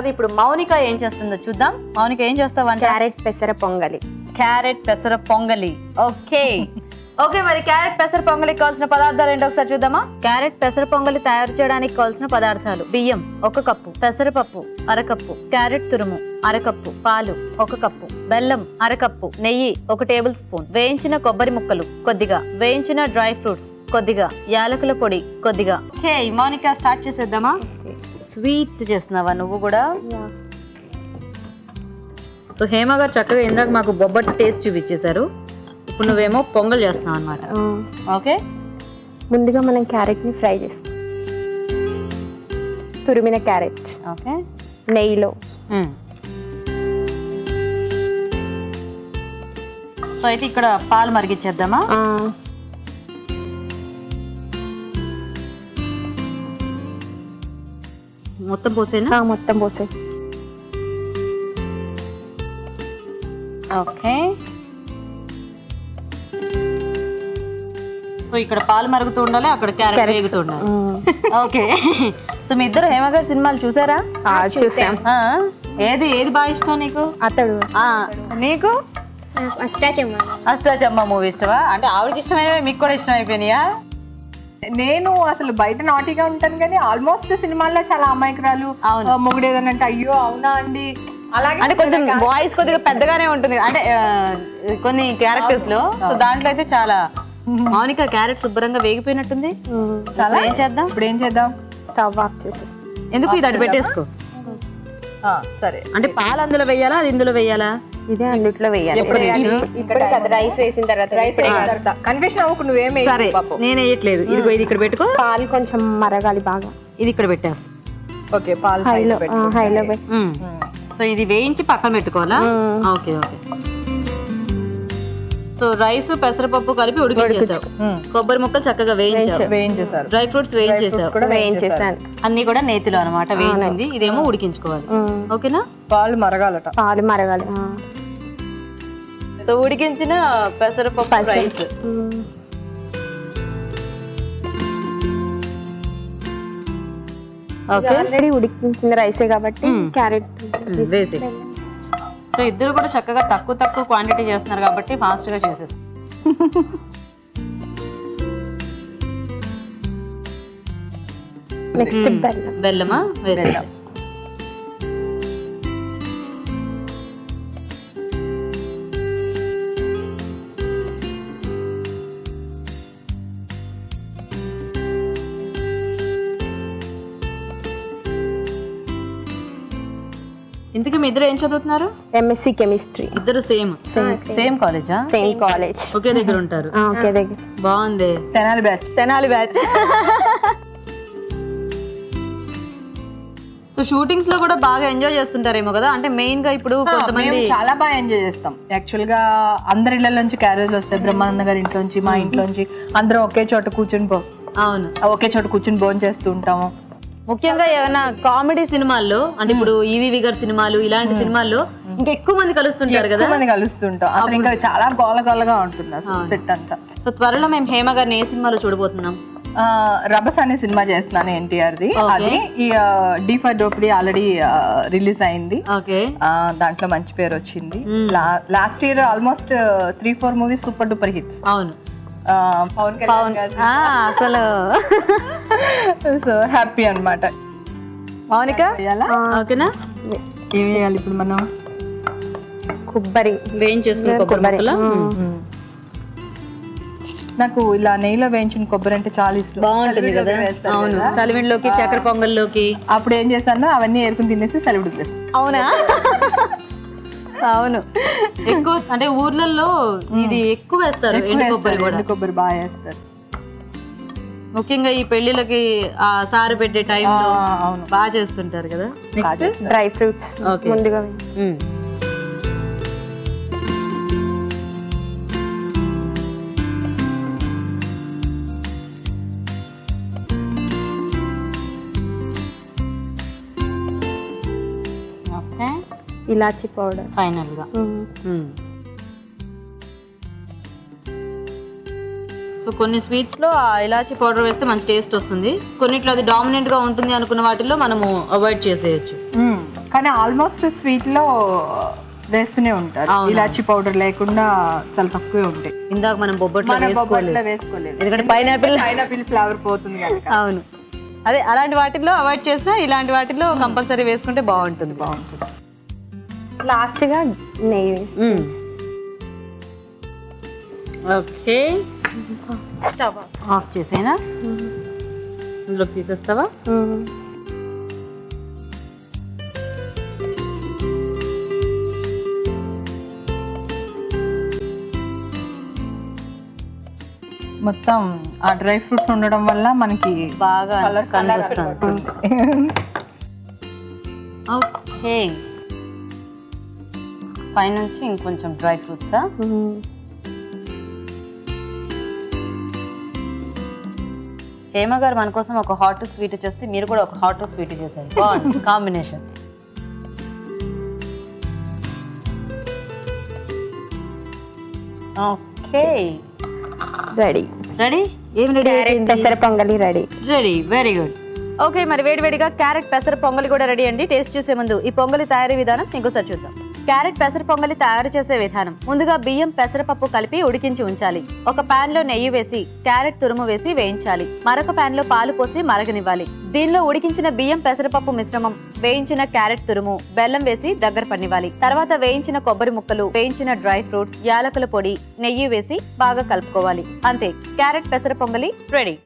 ఇప్పుడు మౌనిక ఏం చేస్తుందో చూద్దాం. మౌనిక ఏం చేస్తావంటే క్యారెట్ పెసర పొంగలి. క్యారెట్ పెసర పొంగలి. ఓకే ఓకే, మరి క్యారెట్ పెసర పొంగలికి కావాల్సిన పదార్థాలు ఏంటో ఒకసారి చూద్దామా. క్యారెట్ పెసర పొంగలి తయారు చేయడానికి కావాల్సిన పదార్థాలు: బియ్యం 1 కప్పు, పెసరపప్పు 1/2 కప్పు, క్యారెట్ తురుము 1/2 కప్పు, పాలు 1 కప్పు, బెల్లం 1/2 కప్పు, నెయ్యి 1 టేబుల్ స్పూన్, వేయించిన కొబ్బరి ముక్కలు కొద్దిగా, వేయించిన డ్రై ఫ్రూట్స్ కొద్దిగా, యాలకుల పొడి కొద్దిగా. ఓకే మౌనిక, స్టార్ట్ చేసేద్దామా. స్వీట్ చేస్తున్నావా నువ్వు కూడా? సో హేమ గారు చక్కగా ఇందాక మాకు బొబ్బట్టు టేస్ట్ చూపించేశారు. ఇప్పుడు నువ్వేమో పొంగల్ చేస్తున్నావు అనమాట. ఓకే, ముందుగా మనం క్యారెట్ ని ఫ్రై చేస్తాం. తురిమిన క్యారెట్ ఓకే నెయ్యిలో. సో అయితే ఇక్కడ పాలు మరిగించేద్దామా. మొత్తం పోసేనా? మొత్తం పోసే. ఓకే, సో ఇక్కడ పాలు మరుగుతూ ఉండాలి, అక్కడ క్యారెట్ వేగుతూ ఉండాలి. ఓకే, సో మీ ఇద్దరు హేమ గారి సినిమాలు చూసారా? చూసాం. ఏది ఏది బాగా ఇష్టం నీకు? అతడు. నీకు అష్టాచమ్మ మూవీ ఇష్టమా? అంటే ఆవిడకి ఇష్టమైనవి మీకు కూడా ఇష్టం అయిపోయినాయా? నేను అసలు బయట నాటిగా ఉంటాను కానీ ఆల్మోస్ట్ సినిమాల్లో చాలా అమాయకురాలు, మొగుడు ఏదనంటే అయ్యో అవునా అండి అలాగే. అంటే కొంచెం వాయిస్ కొద్దిగా పెద్దగానే ఉంటుంది అంటే కొన్ని క్యారెక్టర్స్ లో. సో దాంట్లో అయితే చాలా మౌనిక క్యారెట్ శుభ్రంగా వేగిపోయినట్టుంది. చాలా ఏం చేద్దాం ఇప్పుడు? ఏం చేద్దాం? స్టవ్ ఆఫ్ చేసేస్తాం. ఎందుకు ఇది అటు పెట్టేసుకో. సరే, అంటే పాలు అందులో వేయాలా, అది ఇందులో వేయాలా? ఇదే అందుట్లో వేయాలి. రైస్ వేసిన తర్వాత కన్ఫ్యూషన్ అవ్వకు, నువ్వేమే. సరే నేను వేయట్లేదు. ఇదిగో ఇది ఇక్కడ పెట్టుకో. పాలు కొంచెం మరగాలి బాగా. ఇది ఇక్కడ పెట్టేస్తా. ఓకే, పాలు హైలో పెట్టి. సో ఇది వేయించి పక్కన పెట్టుకోవాలా? Okay okay. సో రైస్ పెసరపప్పు కలిపి ఉడికించేసావు, కొబ్బరి ముక్కలు చక్కగా వేయించేసారు, డ్రై ఫ్రూట్స్ వేయించేసాను. అన్ని కూడా నేతిలో అనమాట వేయించింది. ఇదేమో ఉడికించుకోవాలి. ఓకేనా? పాలు మరగాలట. పాలు మరగాలి. సో ఉడికించిన పెసరపప్పు రైస్. ఆల్రెడీ ఉడికించిన రైసే కాబట్టి క్యారెట్ వేసి. సో ఇద్దరు కూడా చక్కగా తక్కువ క్వాంటిటీ చేస్తున్నారు కాబట్టి ఫాస్ట్ గా చేసేసి. నెక్స్ట్ బెల్లమా? వేసి ఇంతకీ మీ ఇద్దరు ఏం చదువుతున్నారు? MSc chemistry. ఇద్దరు సేమ్ కాలేజా? Same college. ఒకే దగ్గర ఉంటారు. ఒకే దగ్గర. బాగుంది. తెనాలి బ్యాచ్. సో షూటింగ్స్ లో కూడా బాగా ఎంజాయ్ చేస్తుంటారేమో కదా? అంటే మెయిన్ గా ఇప్పుడు కొంతమంది చాలా బాగా ఎంజాయ్ చేస్తాం. యాక్చువల్ గా అందరి ఇళ్ల నుంచి క్యారేజ్లు వస్తాయి. బ్రహ్మానంద గారి ఇంట్లోంచి, మా ఇంట్లోంచి అందరం ఒకే చోట కూర్చుని ఒకే చోట కూర్చుని భోజనం చేస్తూ ఉంటాము. ముఖ్యంగా ఏమైనా కామెడీ సినిమాల్లో, అంటే ఇప్పుడు ఈవీవి గారి సినిమాలు ఇలాంటి సినిమాల్లో ఇంకా ఎక్కువ మంది కలుస్తుంటారు కదా? కలుస్తుంటాం. అసలు ఇంకా చాలా గోలగా ఉంటుంది అసలు సెట్ అంతా. సో త్వరలో మేము హేమ గారిని ఏ సినిమాలో చూడబోతున్నాం? రబస్ అనే సినిమా చేస్తున్నాను, ఎన్టీఆర్ది. అది ఈ D4 డోపిడీ ఆల్రెడీ రిలీజ్ అయింది. దాంట్లో మంచి పేరు వచ్చింది. Last year almost 3-4 movies super duper hits. అవును, పవన్ కళ్యాణ్ అసలు సో హ్యాపీ అన్నమాట. మౌనిక ఓకేనా? ఏం వేయాలి ఇప్పుడు మనం? కొబ్బరి వేయించేసుకున్న కొబ్బరి. నాకు ఇలా నెయ్యిలో వేయించిన కొబ్బరి అంటే చాలా ఇష్టం. బాగుంటుంది కదా? అవును, చలివిడిలోకి, చక్కెర పొంగల్లోకి. అప్పుడు ఏం చేస్తాను, అవన్నీ ఏరుకుని తినేసి చలివిడి. అవునా? అవును, ఎక్కువ అంటే ఊర్లలో ఇది ఎక్కువ వేస్తారు. ఎండు కొబ్బరి బాగా వేస్తారు. ముఖ్యంగా ఈ పెళ్లిళ్ళకి ఆ సారు పెట్టే టైంలో బాగా చేస్తుంటారు కదా. నెక్స్ట్ డ్రై ఫ్రూట్స్ ముందుగా. ఇలాచి పౌడర్ ఫైనల్ గా. సో కొన్ని స్వీట్స్ లో ఆ ఇలాచీ పౌడర్ వేస్తే మంచి టేస్ట్ వస్తుంది, కొన్నిట్లో అది డామినెంట్ గా ఉంటుంది అనుకున్న వాటిల్లో మనము అవాయిడ్ చేసేయచ్చు. కానీ ఆల్మోస్ట్ స్వీట్ లో వేస్తూనే ఉంటారు. ఇలాచి పౌడర్ లేకుండా చాలా తక్కువే ఉంటాయి. ఇందాక మనం బొబ్బట్లో వేసుకోలేదు, ఎందుకంటే పైనాపిల్ ఫ్లేవర్ పోతుంది కనుక. అవును, అదే అలాంటి వాటిల్లో అవాయిడ్ చేసినా ఇలాంటి వాటిల్లో కంపల్సరీ వేసుకుంటే బాగుంటుంది. లాస్ట్ గా నెయ్యి వేసి ఓకే, స్టవ్ ఆఫ్ చేసేనా? ఇందులోకి తీసేస్తావా? మొత్తం ఆ డ్రై ఫ్రూట్స్ ఉండడం వల్ల మనకి బాగా కలర్ కనిపిస్తుంది. ఓకే, పైనుంచి ఇంకొంచెం డ్రై ఫ్రూట్స్. హేమ గారు మన కోసం ఒక హాట్ స్వీట్ చేస్తే మీరు కూడా ఒక హాట్ స్వీట్ చేశారు. బాగుంది కాంబినేషన్. Okay, ready. రెడీ? ఏం రెడీ? పెసర పొంగలి ready. Ready, very good. Okay, మరి వేడివేడిగా క్యారెట్ పెసర పొంగలి కూడా రెడీ అండి. టేస్ట్ చేసే ముందు ఈ పొంగలి తయారీ విధానం ఇంకోసారి చూద్దాం. క్యారెట్ పెసర పొంగలి తయారు చేసే విధానం: ముందుగా బియ్యం పెసరపప్పు కలిపి ఉడికించి ఉంచాలి. ఒక పాన్ లో నెయ్యి వేసి క్యారెట్ తురుము వేసి వేయించాలి. మరొక పాన్ లో పాలు పోసి మరగనివ్వాలి. దీనిలో ఉడికించిన బియ్యం పెసరపప్పు మిశ్రమం, వేయించిన క్యారెట్ తురుము, బెల్లం వేసి దగ్గర పన్నివ్వాలి. తర్వాత వేయించిన కొబ్బరి ముక్కలు, వేయించిన డ్రై ఫ్రూట్స్, యాలకుల పొడి, నెయ్యి వేసి బాగా కలుపుకోవాలి. అంతే, క్యారెట్ పెసర పొంగలి రెడీ.